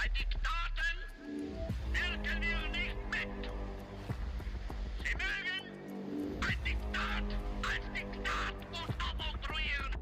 Bei Diktaten wirken wir nicht mit. Sie mögen ein Diktat als Diktat und oktroyieren.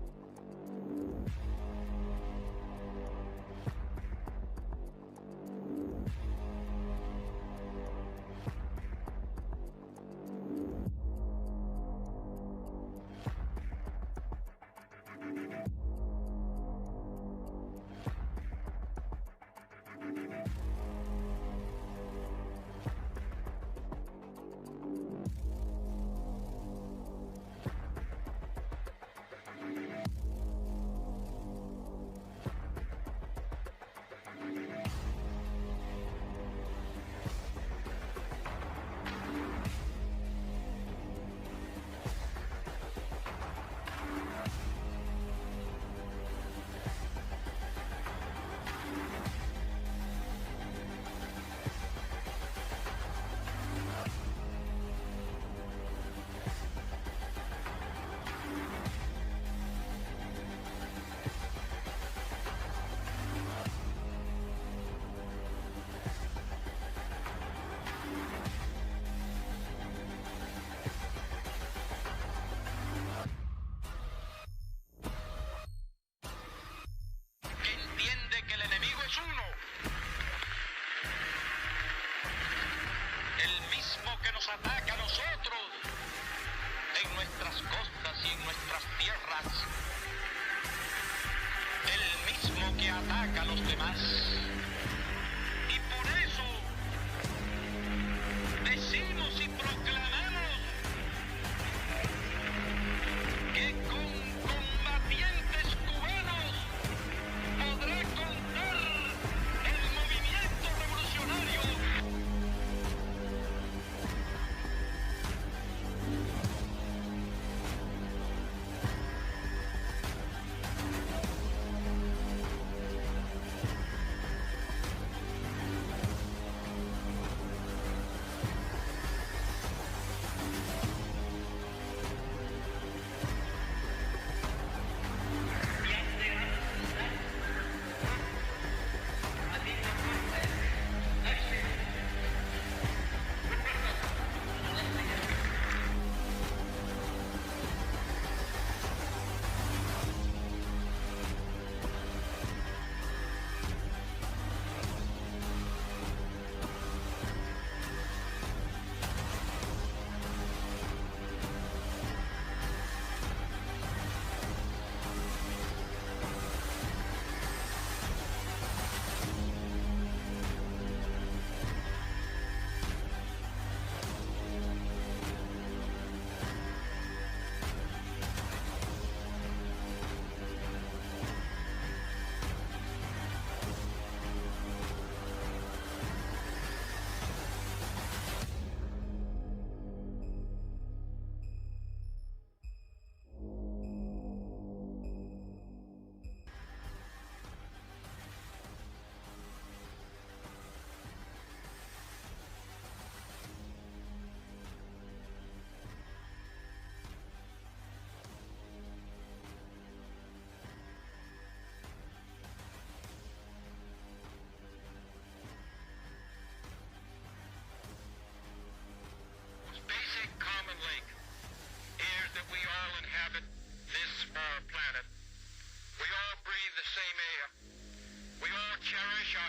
Que nos ataca a nosotros en nuestras costas y en nuestras tierras, el mismo que ataca a los demás. Y por eso decimos y proclamamos que con combatientes cubanos podrá contar el movimiento revolucionario.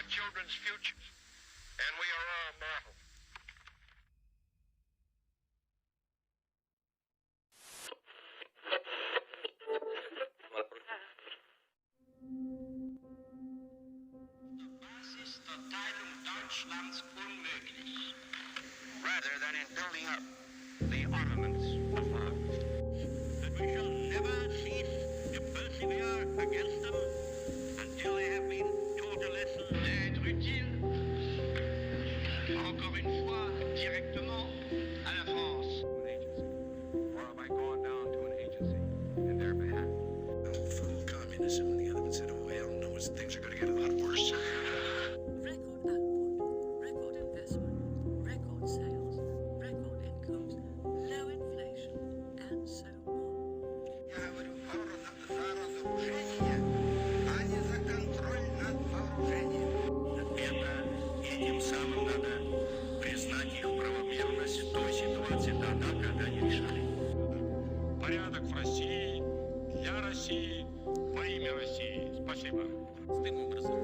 Children's futures, and we are all mortal. Die Basis der Teilung Deutschlands unmöglich. Rather than in building up the armaments of war. That we shall never cease to persevere against them until they have been taught a lesson d'être utile, encore une fois, directement à la France. Or have I gone down to an agency in their behalf? Full communism, and the other one said, oh, hell no, things are going to get a lot worse. Record output, record investment, record sales, record incomes, low inflation, and so on. Я говорю за разоружение, а не за контроль над вооружением. Во имя России. Спасибо. Простым образом,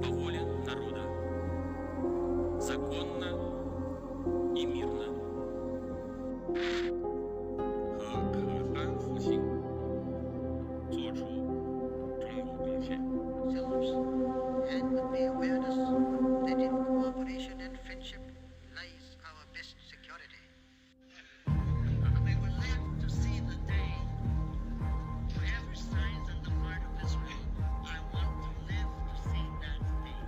по воле народа, законно и мирно. 和可担负性做出中国贡献。 and with the awareness that in cooperation and friendship lies our best security. We will live to see the day. Whatever signs on the part of Israel, I want to live to see that day.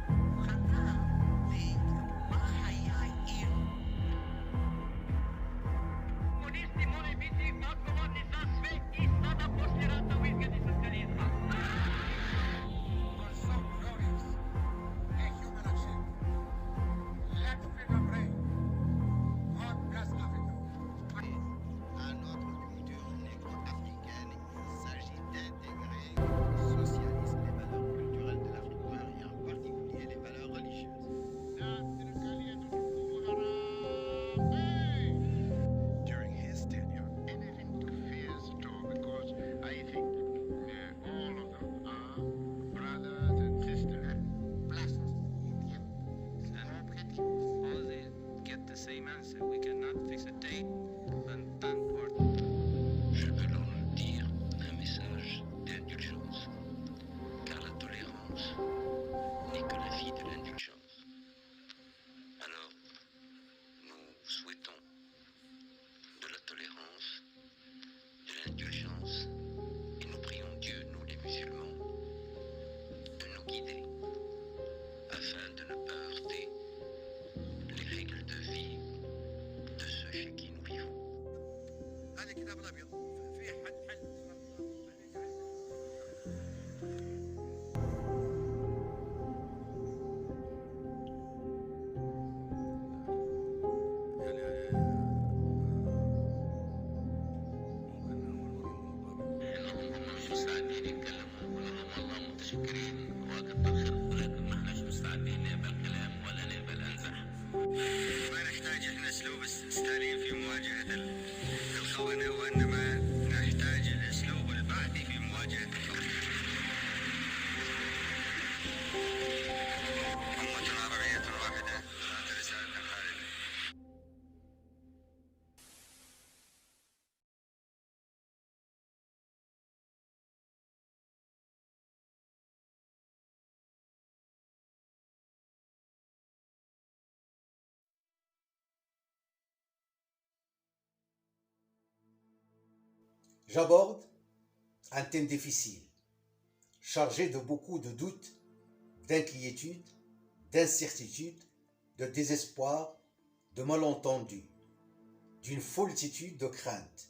À notre culture négro-africaine, il s'agit d'intégrer le socialisme, les valeurs culturelles de l'Afrique noire et en particulier les valeurs religieuses. During his tenure, Anything to fear at all, because I think all of them are brothers and sisters. All they get the same answer. We cannot fix a date and time for Je veux leur dire un message d'indulgence, car la tolérance n'est que la vie de l'indulgence. Alors, nous souhaitons de la tolérance, de l'indulgence, et nous prions Dieu, nous les musulmans, de nous guider, afin de ne pas heurter les règles de vie de ceux chez qui nous vivons. هذا الكتاب الابيض فيه حل انهم هم مش مستعدين يتكلموا كلهم والله متشكرين وكتر خيرهم ولكن ما احناش مستعدين نقبل كلام ولا نقبل انزح. ما نحتاج احنا اسلوب ستالين في مواجهه الخونه وانما نحتاج الاسلوب البعثي في مواجهه الخونه. أمة عربية واحدة ذات رسالة خالدة. J'aborde un thème difficile, chargé de beaucoup de doutes, d'inquiétudes, d'incertitudes, de désespoir, de malentendus, d'une foultitude de craintes.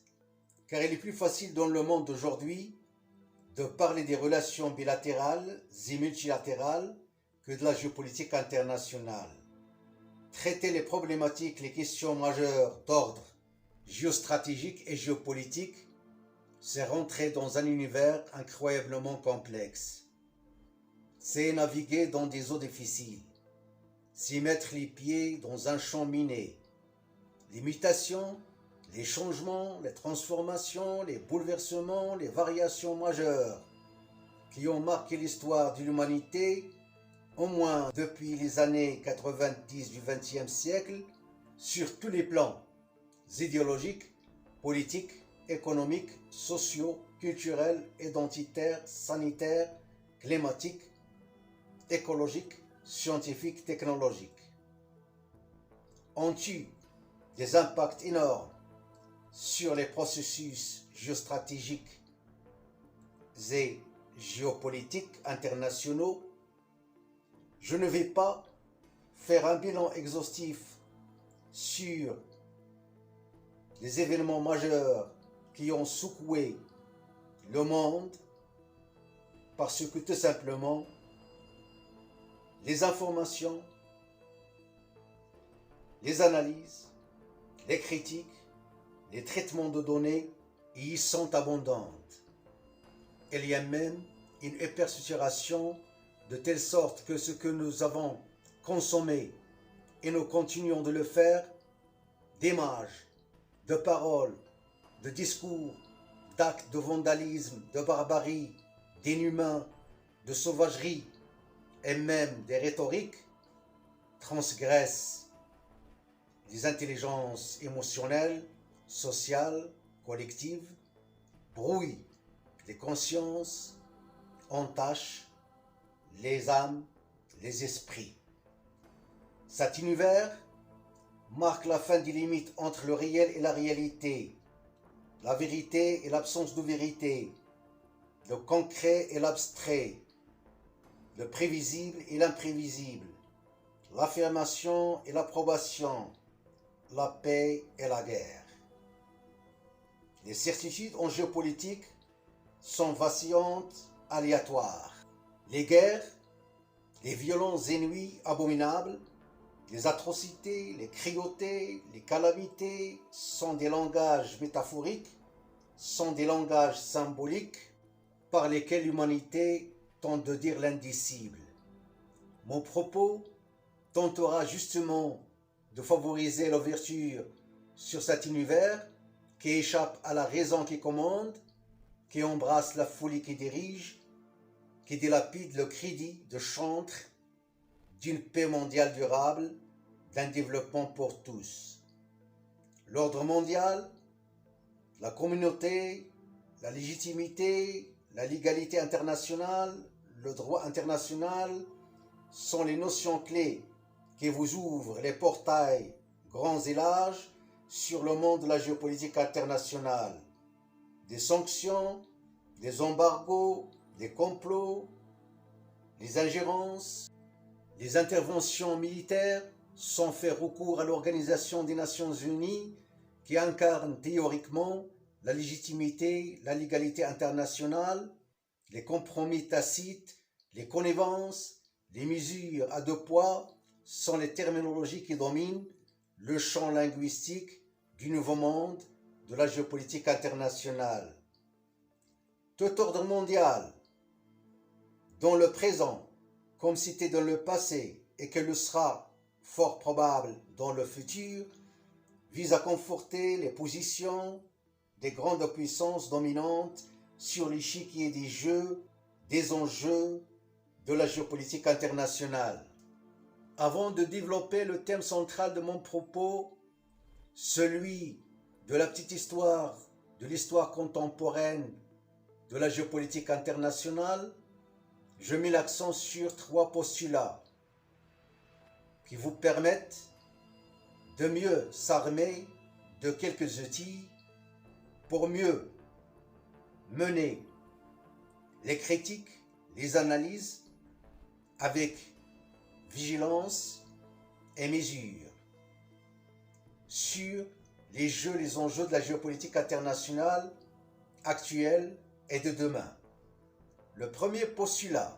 Car il est plus facile dans le monde d'aujourd'hui de parler des relations bilatérales et multilatérales que de la géopolitique internationale. Traiter les problématiques, les questions majeures d'ordre géostratégique et géopolitique, c'est rentrer dans un univers incroyablement complexe. C'est naviguer dans des eaux difficiles. C'est mettre les pieds dans un champ miné. Les mutations, les changements, les transformations, les bouleversements, les variations majeures qui ont marqué l'histoire de l'humanité, au moins depuis les années 90 du XXe siècle, sur tous les plans idéologiques, politiques, économiques, sociaux, culturels, identitaires, sanitaires, climatiques, écologiques, scientifiques, technologiques, ont eu des impacts énormes sur les processus géostratégiques et géopolitiques internationaux. Je ne vais pas faire un bilan exhaustif sur les événements majeurs qui ont secoué le monde parce que tout simplement les informations, les analyses, les critiques, les traitements de données y sont abondantes. Il y a même une hyperstructuration de telle sorte que ce que nous avons consommé et nous continuons de le faire, d'images, de paroles, de discours, d'actes de vandalisme, de barbarie, d'inhumain, de sauvagerie et même des rhétoriques transgressent les intelligences émotionnelles, sociales, collectives, brouillent les consciences, entachent les âmes, les esprits. Cet univers marque la fin des limites entre le réel et la réalité, la vérité et l'absence de vérité, le concret et l'abstrait, le prévisible et l'imprévisible, l'affirmation et l'approbation, la paix et la guerre. Les certitudes en géopolitique sont vacillantes, aléatoires. Les guerres, les violences inouïes, abominables, les atrocités, les cruautés, les calamités sont des langages métaphoriques, sont des langages symboliques par lesquels l'humanité tente de dire l'indicible. Mon propos tentera justement de favoriser l'ouverture sur cet univers qui échappe à la raison qui commande, qui embrasse la folie qui dirige, qui dilapide le crédit de chantre d'une paix mondiale durable, d'un développement pour tous. L'ordre mondial, la communauté, la légitimité, la légalité internationale, le droit international sont les notions clés qui vous ouvrent les portails grands et larges sur le monde de la géopolitique internationale. Des sanctions, des embargos, des complots, les ingérences, les interventions militaires sont fait recours à l'Organisation des Nations Unies qui incarne théoriquement la légitimité, la légalité internationale, les compromis tacites, les connivences, les mesures à deux poids sont les terminologies qui dominent le champ linguistique du nouveau monde de la géopolitique internationale. Tout ordre mondial, dans le présent, comme c'était dans le passé et que le sera fort probable dans le futur, vise à conforter les positions des grandes puissances dominantes sur l'échiquier des jeux, des enjeux de la géopolitique internationale. Avant de développer le thème central de mon propos, celui de la petite histoire de l'histoire contemporaine de la géopolitique internationale, je mets l'accent sur 3 postulats qui vous permettent de mieux s'armer de quelques outils pour mieux mener les critiques, les analyses avec vigilance et mesure sur les jeux, les enjeux de la géopolitique internationale actuelle et de demain. Le premier postulat,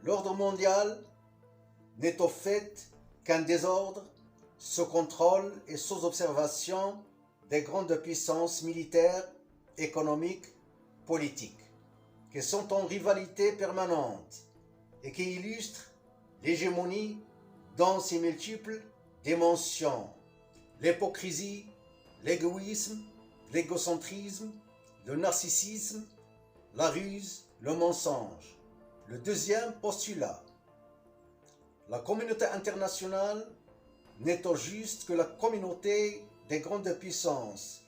l'ordre mondial n'est au fait qu'un désordre sous contrôle et sous observation des grandes puissances militaires, économiques, politiques, qui sont en rivalité permanente et qui illustrent l'hégémonie dans ses multiples dimensions. L'hypocrisie, l'égoïsme, l'égocentrisme, le narcissisme, la ruse, le mensonge. Le deuxième postulat, la communauté internationale n'est au juste que la communauté des grandes puissances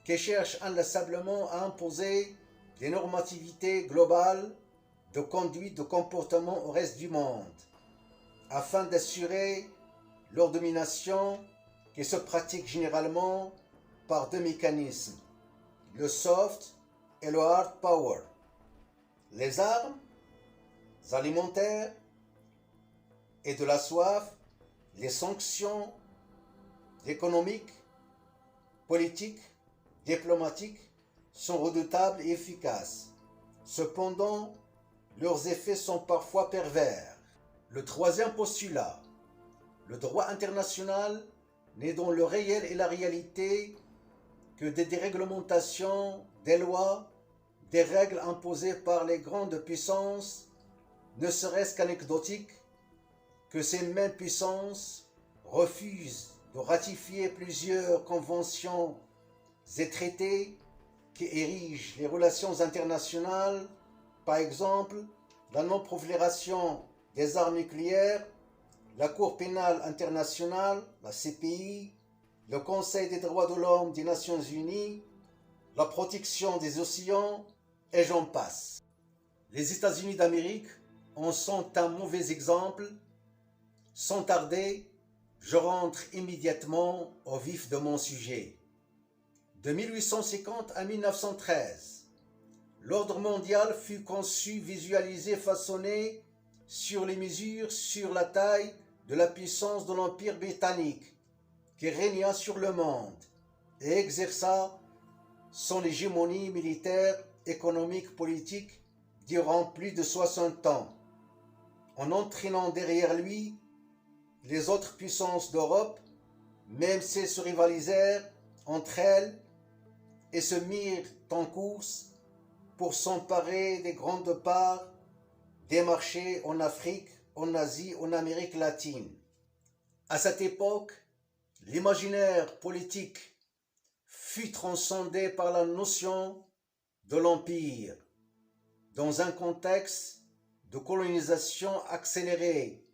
qui cherchent inlassablement à imposer des normativités globales de conduite, de comportement au reste du monde, afin d'assurer leur domination qui se pratique généralement par 2 mécanismes, le soft et le hard power. Les armes alimentaires et de la soif, les sanctions économiques, politiques, diplomatiques sont redoutables et efficaces. Cependant, leurs effets sont parfois pervers. Le troisième postulat, le droit international n'est dans le réel et la réalité que des déréglementations, des lois, des règles imposées par les grandes puissances, ne serait-ce qu'anecdotiques, que ces mêmes puissances refusent de ratifier plusieurs conventions et traités qui érige les relations internationales, par exemple la non-prolifération des armes nucléaires, la Cour pénale internationale, la CPI, le Conseil des droits de l'homme des Nations Unies, la protection des océans, et j'en passe. Les États-Unis d'Amérique en sont un mauvais exemple. Sans tarder, je rentre immédiatement au vif de mon sujet. De 1850 à 1913, l'ordre mondial fut conçu, visualisé, façonné sur les mesures, sur la taille de la puissance de l'Empire britannique qui régna sur le monde et exerça son hégémonie militaire, économique, politique durant plus de 60 ans, en entraînant derrière lui les autres puissances d'Europe, même si elles se rivalisèrent entre elles et se mirent en course pour s'emparer des grandes parts des marchés en Afrique, en Asie, en Amérique latine. À cette époque, l'imaginaire politique fut transcendé par la notion de l'empire, dans un contexte de colonisation accélérée,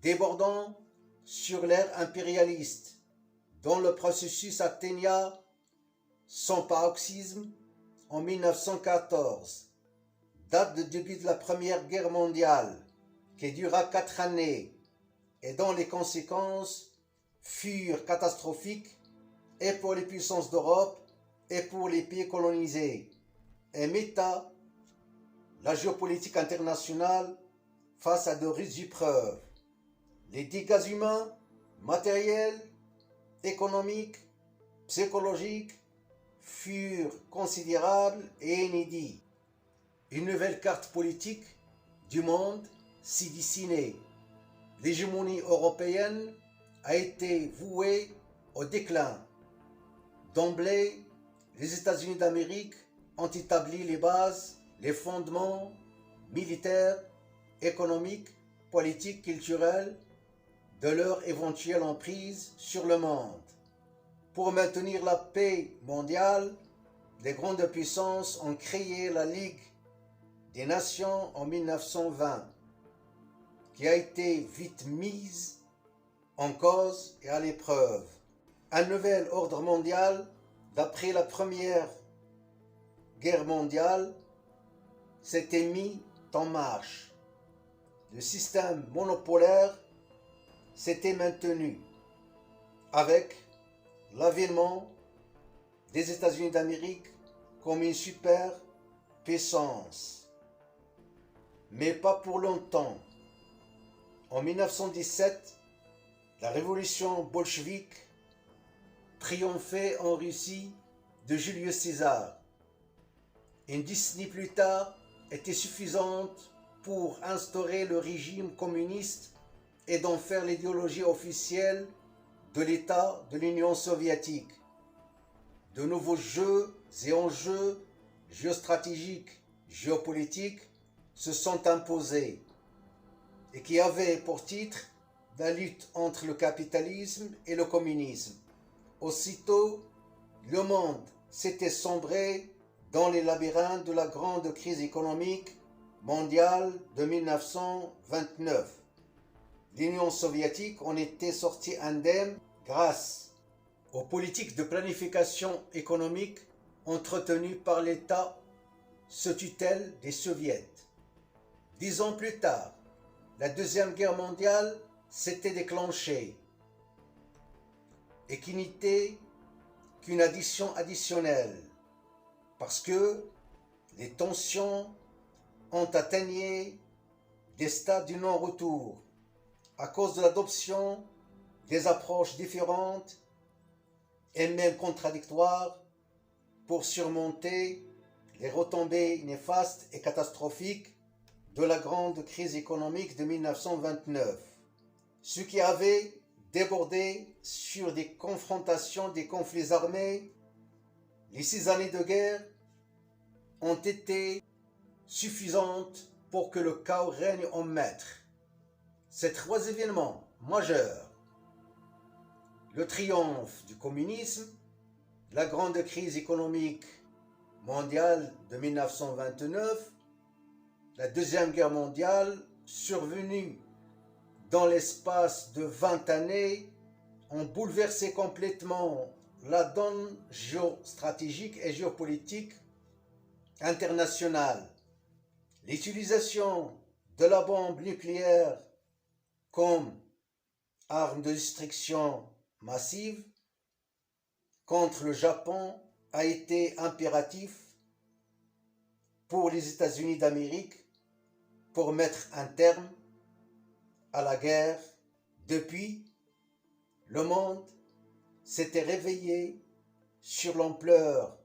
débordant sur l'ère impérialiste, dont le processus atteigna son paroxysme en 1914, date de début de la Première Guerre mondiale, qui dura 4 années et dont les conséquences furent catastrophiques et pour les puissances d'Europe et pour les pays colonisés, et metta la géopolitique internationale face à de rudes épreuves. Les dégâts humains, matériels, économiques, psychologiques furent considérables et inédits. Une nouvelle carte politique du monde s'y dessinait. L'hégémonie européenne a été vouée au déclin. D'emblée, les États-Unis d'Amérique ont établi les bases, les fondements militaires, économiques, politiques, culturels de leur éventuelle emprise sur le monde. Pour maintenir la paix mondiale, les grandes puissances ont créé la Ligue des Nations en 1920, qui a été vite mise en cause et à l'épreuve. Un nouvel ordre mondial, d'après la Première Guerre mondiale, s'était mis en marche. Le système monopolaire s'était maintenu avec l'avènement des États-Unis d'Amérique comme une superpuissance. Mais pas pour longtemps. En 1917, la révolution bolchevique triomphait en Russie de Julius César. Une décennie plus tard était suffisante pour instaurer le régime communiste et d'en faire l'idéologie officielle de l'État de l'Union soviétique. De nouveaux jeux et enjeux géostratégiques, géopolitiques se sont imposés et qui avaient pour titre la lutte entre le capitalisme et le communisme. Aussitôt, le monde s'était sombré dans les labyrinthes de la grande crise économique mondiale de 1929. L'Union soviétique en était sortie indemne grâce aux politiques de planification économique entretenues par l'État sous tutelle des soviets. 10 ans plus tard, la Deuxième Guerre mondiale s'était déclenchée et qui n'était qu'une addition additionnelle, parce que les tensions ont atteint des stades du non-retour à cause de l'adoption des approches différentes et même contradictoires pour surmonter les retombées néfastes et catastrophiques de la grande crise économique de 1929, ce qui avait débordé sur des confrontations, des conflits armés. Les 6 années de guerre ont été suffisantes pour que le chaos règne en maître. Ces 3 événements majeurs, le triomphe du communisme, la grande crise économique mondiale de 1929, la Deuxième Guerre mondiale, survenue dans l'espace de 20 années, ont bouleversé complètement la donne géostratégique et géopolitique internationale. L'utilisation de la bombe nucléaire comme arme de destruction massive contre le Japon a été impératif pour les États-Unis d'Amérique pour mettre un terme à la guerre. Depuis, le monde s'était réveillé sur l'ampleur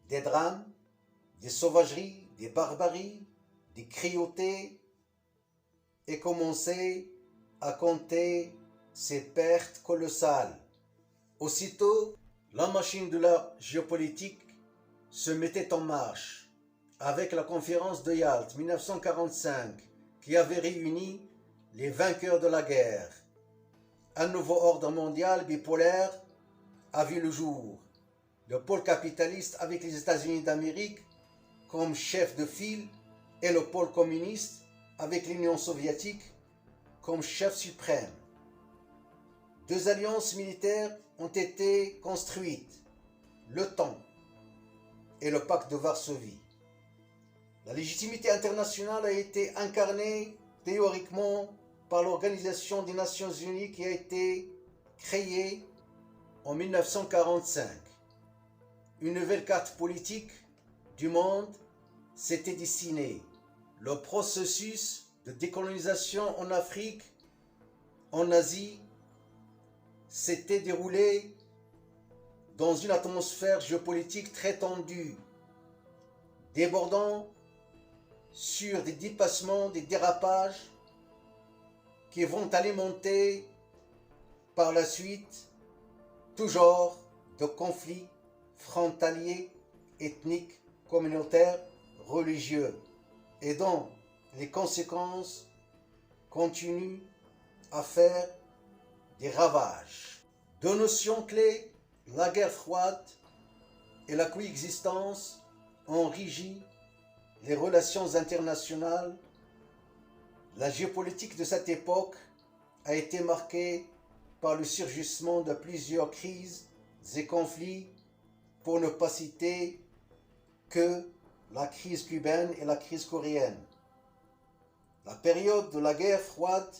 des drames, des sauvageries, des barbaries, des cruautés et commençait à compter ses pertes colossales. Aussitôt, la machine de la géopolitique se mettait en marche avec la conférence de Yalta 1945 qui avait réuni les vainqueurs de la guerre. Un nouveau ordre mondial bipolaire a vu le jour. Le pôle capitaliste avec les États-Unis d'Amérique comme chef de file et le pôle communiste avec l'Union soviétique comme chef suprême. Deux alliances militaires ont été construites, l'OTAN et le pacte de Varsovie. La légitimité internationale a été incarnée théoriquement par l'Organisation des Nations Unies qui a été créée en 1945. Une nouvelle carte politique du monde s'était dessinée. Le processus de décolonisation en Afrique, en Asie, s'était déroulé dans une atmosphère géopolitique très tendue, débordant sur des dépassements, des dérapages qui vont alimenter par la suite tout genre de conflits frontaliers, ethniques, communautaires, religieux, et dont les conséquences continuent à faire des ravages. Deux notions clés, la guerre froide et la coexistence, ont régi les relations internationales. La géopolitique de cette époque a été marquée par le surgissement de plusieurs crises et conflits, pour ne pas citer que la crise cubaine et la crise coréenne. La période de la guerre froide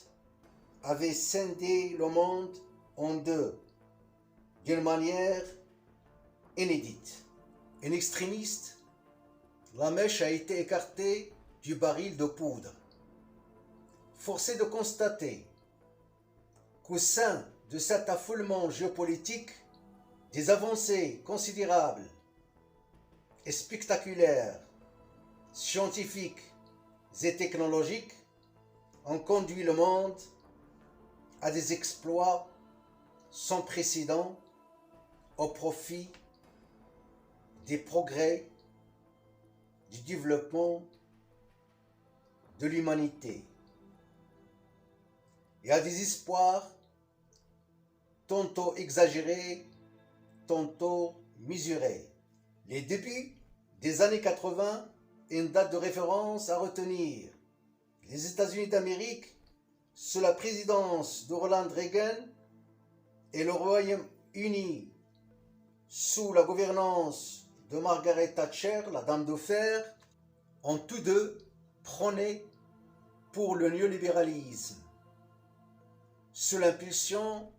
avait scindé le monde en deux, d'une manière inédite. Un extrémiste, la mèche a été écartée du baril de poudre. Force est de constater qu'au sein de cet affoulement géopolitique, des avancées considérables et spectaculaires, scientifiques et technologiques, ont conduit le monde à des exploits sans précédent au profit des progrès, du développement de l'humanité. Il y a des espoirs tantôt exagérés, tantôt mesurés. Les débuts des années 80 est une date de référence à retenir. Les États-Unis d'Amérique, sous la présidence de Ronald Reagan, et le Royaume-Uni, sous la gouvernance de Margaret Thatcher, la Dame de Fer, ont tous deux prôné pour le néolibéralisme, sous l'impulsion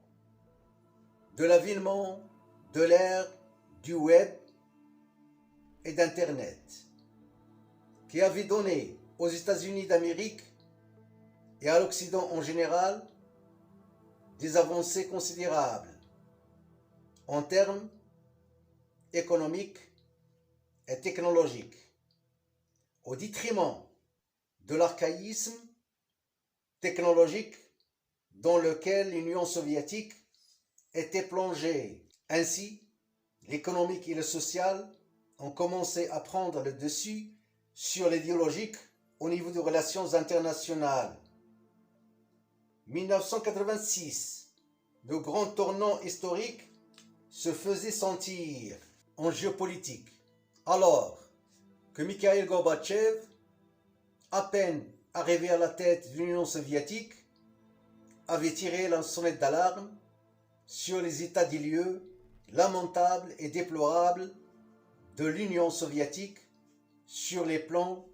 de l'avènement de l'ère du web et d'Internet, qui avait donné aux États-Unis d'Amérique et à l'Occident en général des avancées considérables en termes économiques et technologiques, au détriment de l'archaïsme technologique dans lequel l'Union soviétique était plongée. Ainsi, l'économique et le social ont commencé à prendre le dessus sur l'idéologique au niveau des relations internationales. 1986, le grand tournant historique se faisait sentir en géopolitique. Alors que Mikhail Gorbatchev, à peine arrivé à la tête de l'Union soviétique, avait tiré la sonnette d'alarme sur les états des lieux lamentables et déplorables de l'Union soviétique sur les plans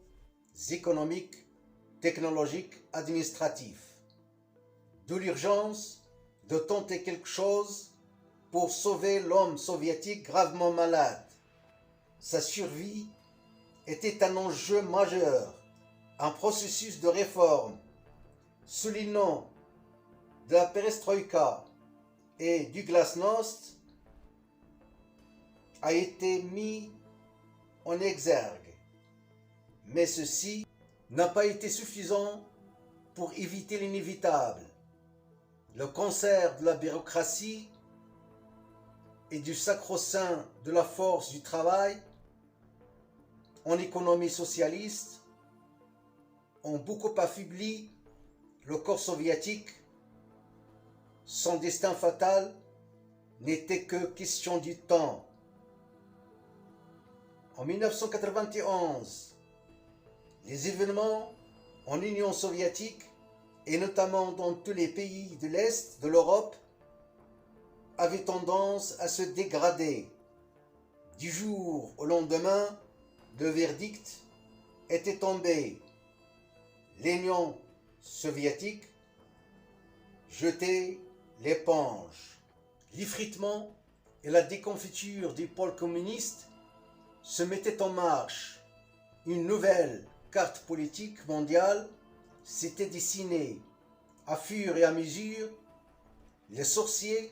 économiques, technologiques, administratifs. D'où l'urgence de tenter quelque chose pour sauver l'homme soviétique gravement malade. Sa survie était un enjeu majeur. Un processus de réforme soulignant de la perestroïka et du glasnost a été mis en exergue. Mais ceci n'a pas été suffisant pour éviter l'inévitable. Le cancer de la bureaucratie et du sacro-saint de la force du travail en économie socialiste ont beaucoup affaibli le corps soviétique. Son destin fatal n'était que question du temps. En 1991, les événements en Union soviétique et notamment dans tous les pays de l'Est de l'Europe avaient tendance à se dégrader. Du jour au lendemain, le verdict était tombé. L'Union soviétique jetait l'éponge. L'effritement et la déconfiture du pôle communiste se mettaient en marche. Une nouvelle carte politique mondiale s'était dessinée. À fur et à mesure, les sorciers,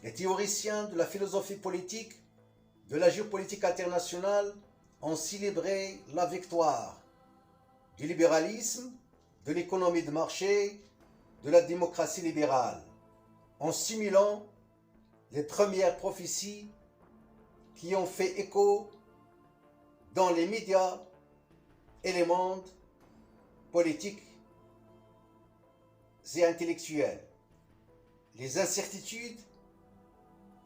les théoriciens de la philosophie politique, de la géopolitique internationale ont célébré la victoire du libéralisme, de l'économie de marché, de la démocratie libérale, en simulant les premières prophéties qui ont fait écho dans les médias et les mondes politiques et intellectuels. Les incertitudes,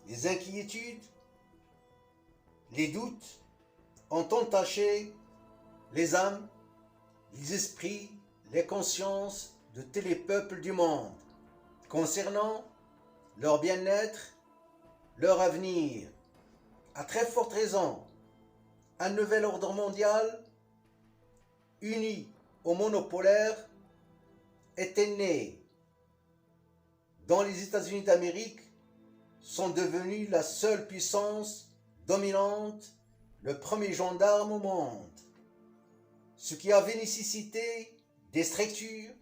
les inquiétudes, les doutes ont entaché les âmes, les esprits, les consciences de tous les peuples du monde concernant leur bien-être, leur avenir. À très forte raison, un nouvel ordre mondial uni au monopolaire était né. Dans les États-Unis d'Amérique sont devenus la seule puissance dominante, le premier gendarme au monde, ce qui avait nécessité des structures,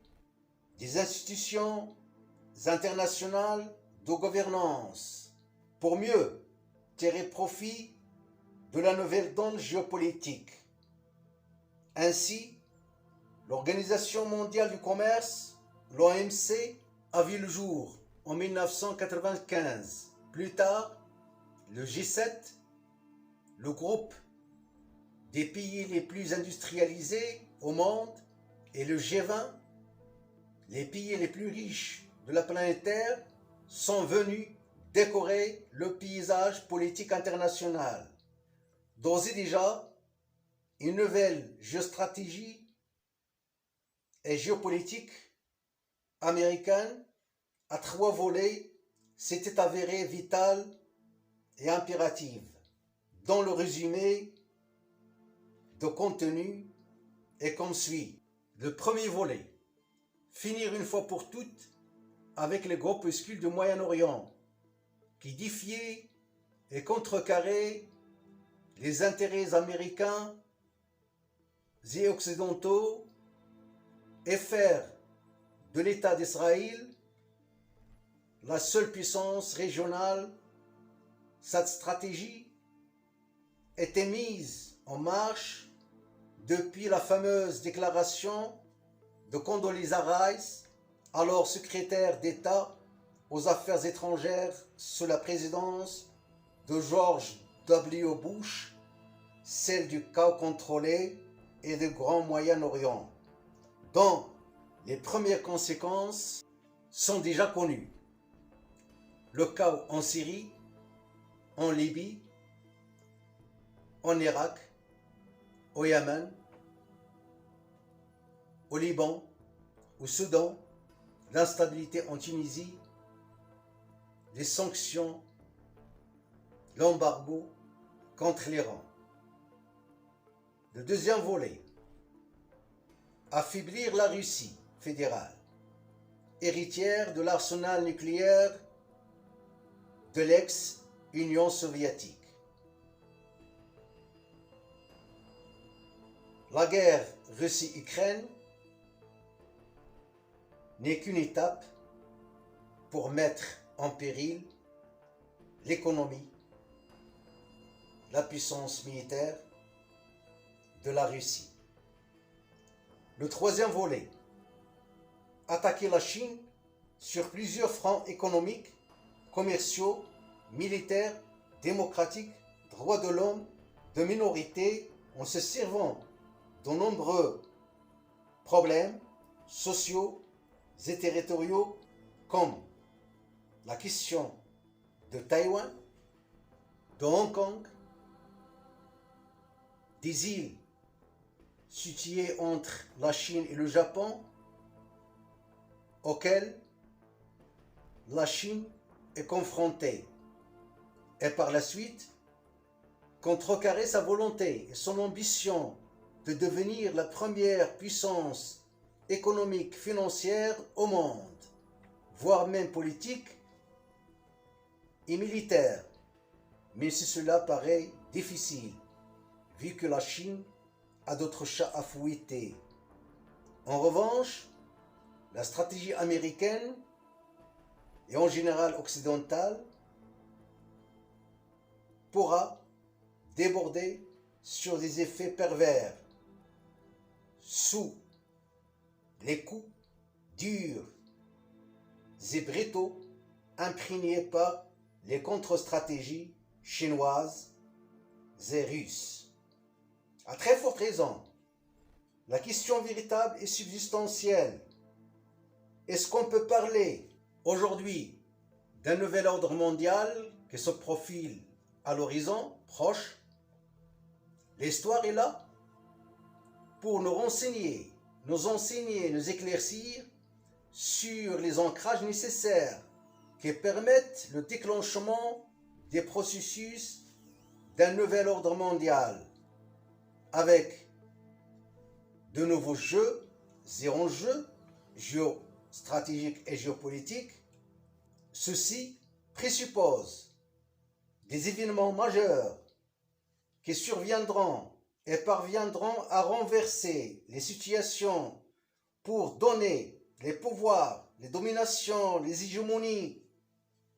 des institutions internationales de gouvernance pour mieux tirer profit de la nouvelle donne géopolitique. Ainsi, l'Organisation mondiale du commerce, l'OMC, a vu le jour en 1995. Plus tard, le G7, le groupe des pays les plus industrialisés au monde, et le G20, les pays les plus riches de la planète Terre, sont venus décorer le paysage politique international. D'ores et déjà, une nouvelle géostratégie et géopolitique américaine à 3 volets s'était avérée vitale et impérative, dont le résumé de contenu est comme suit. Le premier volet, finir une fois pour toutes avec les groupuscules du Moyen-Orient qui défiaient et contrecarraient les intérêts américains et occidentaux et faire de l'État d'Israël la seule puissance régionale. Cette stratégie était mise en marche depuis la fameuse déclaration de Condoleezza Rice, alors secrétaire d'État aux Affaires étrangères sous la présidence de George W. Bush, celle du chaos contrôlé et du Grand Moyen-Orient, dont les premières conséquences sont déjà connues. Le chaos en Syrie, en Libye, en Irak, au Yémen, au Liban, au Soudan, l'instabilité en Tunisie, les sanctions, l'embargo contre l'Iran. Le deuxième volet, affaiblir la Russie fédérale, héritière de l'arsenal nucléaire de l'ex-Union soviétique. La guerre Russie-Ukraine n'est qu'une étape pour mettre en péril l'économie, la puissance militaire de la Russie. Le troisième volet, attaquer la Chine sur plusieurs fronts économiques, commerciaux, militaires, démocratiques, droits de l'homme, de minorités, en se servant de nombreux problèmes sociaux et territoriaux comme la question de Taïwan, de Hong Kong, des îles situées entre la Chine et le Japon, auxquelles la Chine est confrontée, et par la suite contrecarrer sa volonté et son ambition de devenir la première puissance économique financière au monde, voire même politique et militaire, même si cela paraît difficile, vu que la Chine a d'autres chats à fouetter. En revanche, la stratégie américaine et en général occidentale pourra déborder sur des effets pervers sous les coups durs et brutaux imprégnés par les contre-stratégies chinoises et russes. À très forte raison, la question véritable et substantielle: est-ce qu'on peut parler aujourd'hui d'un nouvel ordre mondial qui se profile à l'horizon proche? L'histoire est là pour nous renseigner, nous enseigner, nous éclaircir sur les ancrages nécessaires qui permettent le déclenchement des processus d'un nouvel ordre mondial, avec de nouveaux jeux et enjeux géostratégiques et géopolitiques. Ceci présuppose des événements majeurs qui surviendront et parviendront à renverser les situations pour donner les pouvoirs, les dominations, les hégémonies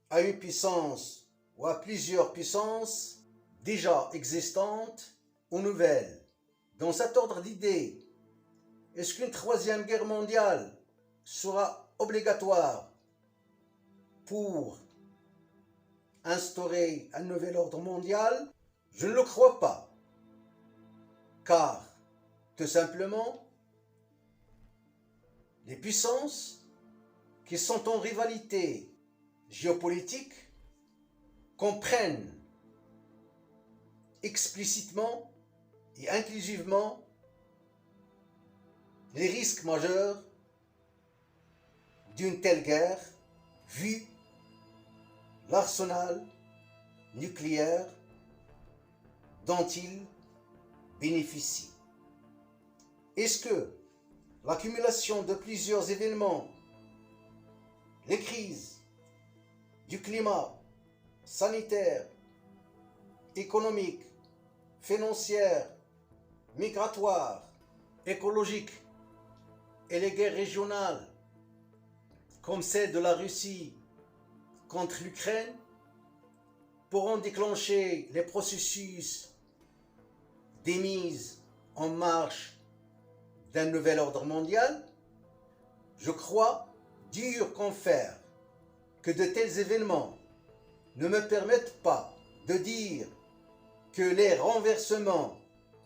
à une puissance ou à plusieurs puissances déjà existantes ou nouvelles. Dans cet ordre d'idées, est-ce qu'une troisième guerre mondiale sera obligatoire pour instaurer un nouvel ordre mondial? Je ne le crois pas, car tout simplement, les puissances qui sont en rivalité géopolitique comprennent explicitement et inclusivement les risques majeurs d'une telle guerre, vu l'arsenal nucléaire dont ils bénéficient. Est-ce que l'accumulation de plusieurs événements, les crises du climat, sanitaire, économique, financière, migratoire, écologique et les guerres régionales, comme celle de la Russie contre l'Ukraine, pourront déclencher les processus d'émise en marche d'un nouvel ordre mondial? Je crois dur comme fer que de tels événements ne me permettent pas de dire que les renversements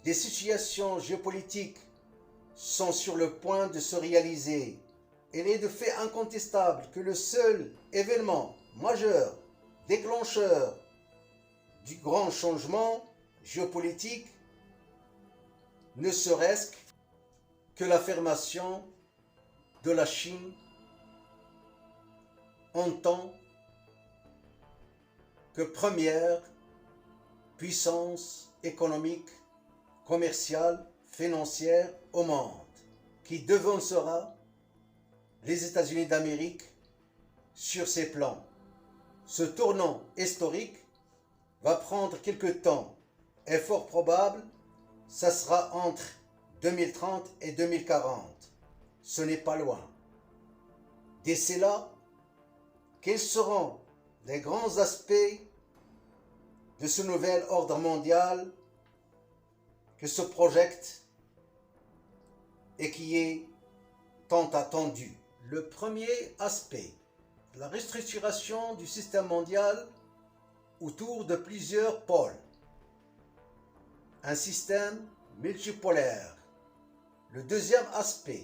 des situations géopolitiques sont sur le point de se réaliser. Il est de fait incontestable que le seul événement majeur, déclencheur du grand changement géopolitique, ne serait-ce que l'affirmation de la Chine en tant que première puissance économique, commerciale, financière au monde, qui devancera les États-Unis d'Amérique sur ces plans. Ce tournant historique va prendre quelque temps et fort probable, ça sera entre 2030 et 2040. Ce n'est pas loin. D'ici là, quels seront les grands aspects de ce nouvel ordre mondial que se projette et qui est tant attendu? Le premier aspect, la restructuration du système mondial autour de plusieurs pôles. Un système multipolaire. Le deuxième aspect,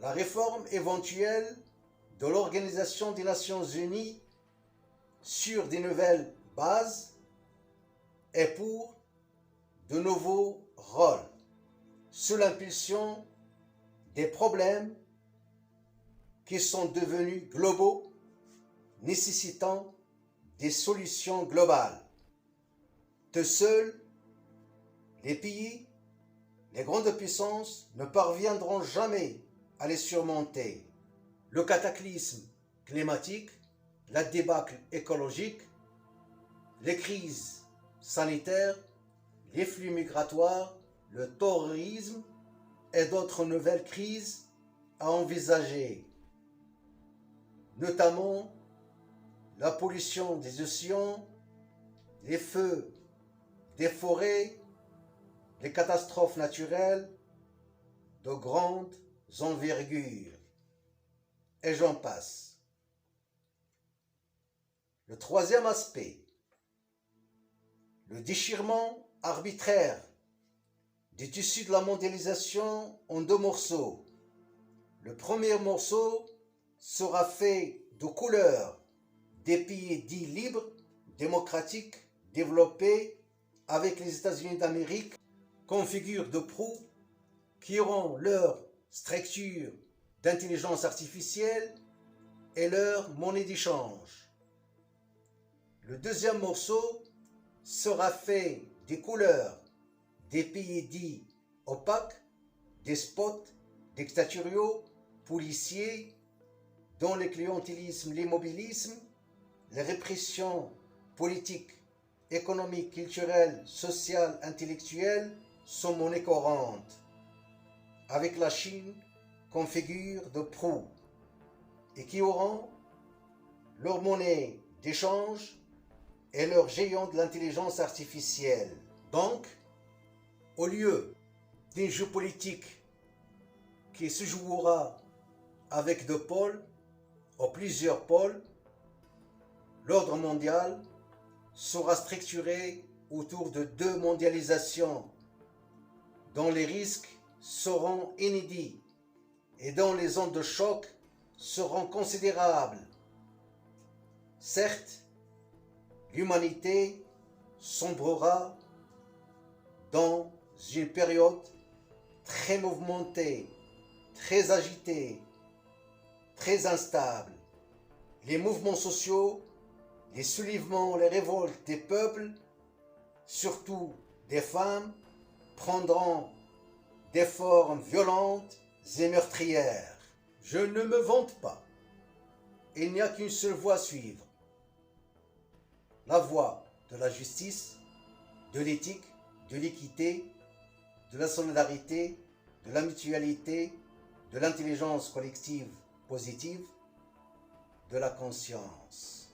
la réforme éventuelle de l'Organisation des Nations Unies sur des nouvelles bases et pour de nouveaux rôles, sous l'impulsion des problèmes qui sont devenus globaux, nécessitant des solutions globales. De seuls, les pays, les grandes puissances ne parviendront jamais à les surmonter. Le cataclysme climatique, la débâcle écologique, les crises sanitaires, les flux migratoires, le terrorisme et d'autres nouvelles crises à envisager, notamment la pollution des océans, les feux des forêts, les catastrophes naturelles de grande envergure, et j'en passe. Le troisième aspect, le déchirement arbitraire du tissu de la mondialisation en deux morceaux. Le premier morceau sera fait de couleurs des pays dits libres, démocratiques, développés, avec les États-Unis d'Amérique comme figure de proue, qui auront leur structure d'intelligence artificielle et leur monnaie d'échange. Le deuxième morceau sera fait des couleurs des pays dits opaques, despotes, dictatoriaux, policiers, dont le clientélisme, l'immobilisme, les répressions politiques, économiques, culturelles, sociales, intellectuelles sont monnaie courante, avec la Chine comme figure de proue, et qui auront leur monnaie d'échange et leur géant de l'intelligence artificielle. Donc, au lieu d'une géopolitique qui se jouera avec deux pôles, ou plusieurs pôles, l'ordre mondial sera structuré autour de deux mondialisations dont les risques seront inédits et dont les ondes de choc seront considérables. Certes, l'humanité sombrera dans une période très mouvementée, très agitée, très instable. Les mouvements sociaux, les soulèvements, les révoltes des peuples, surtout des femmes, prendront des formes violentes et meurtrières. Je ne me vante pas. Il n'y a qu'une seule voie à suivre. La voie de la justice, de l'éthique, de l'équité, de la solidarité, de la mutualité, de l'intelligence collective positive, de la conscience.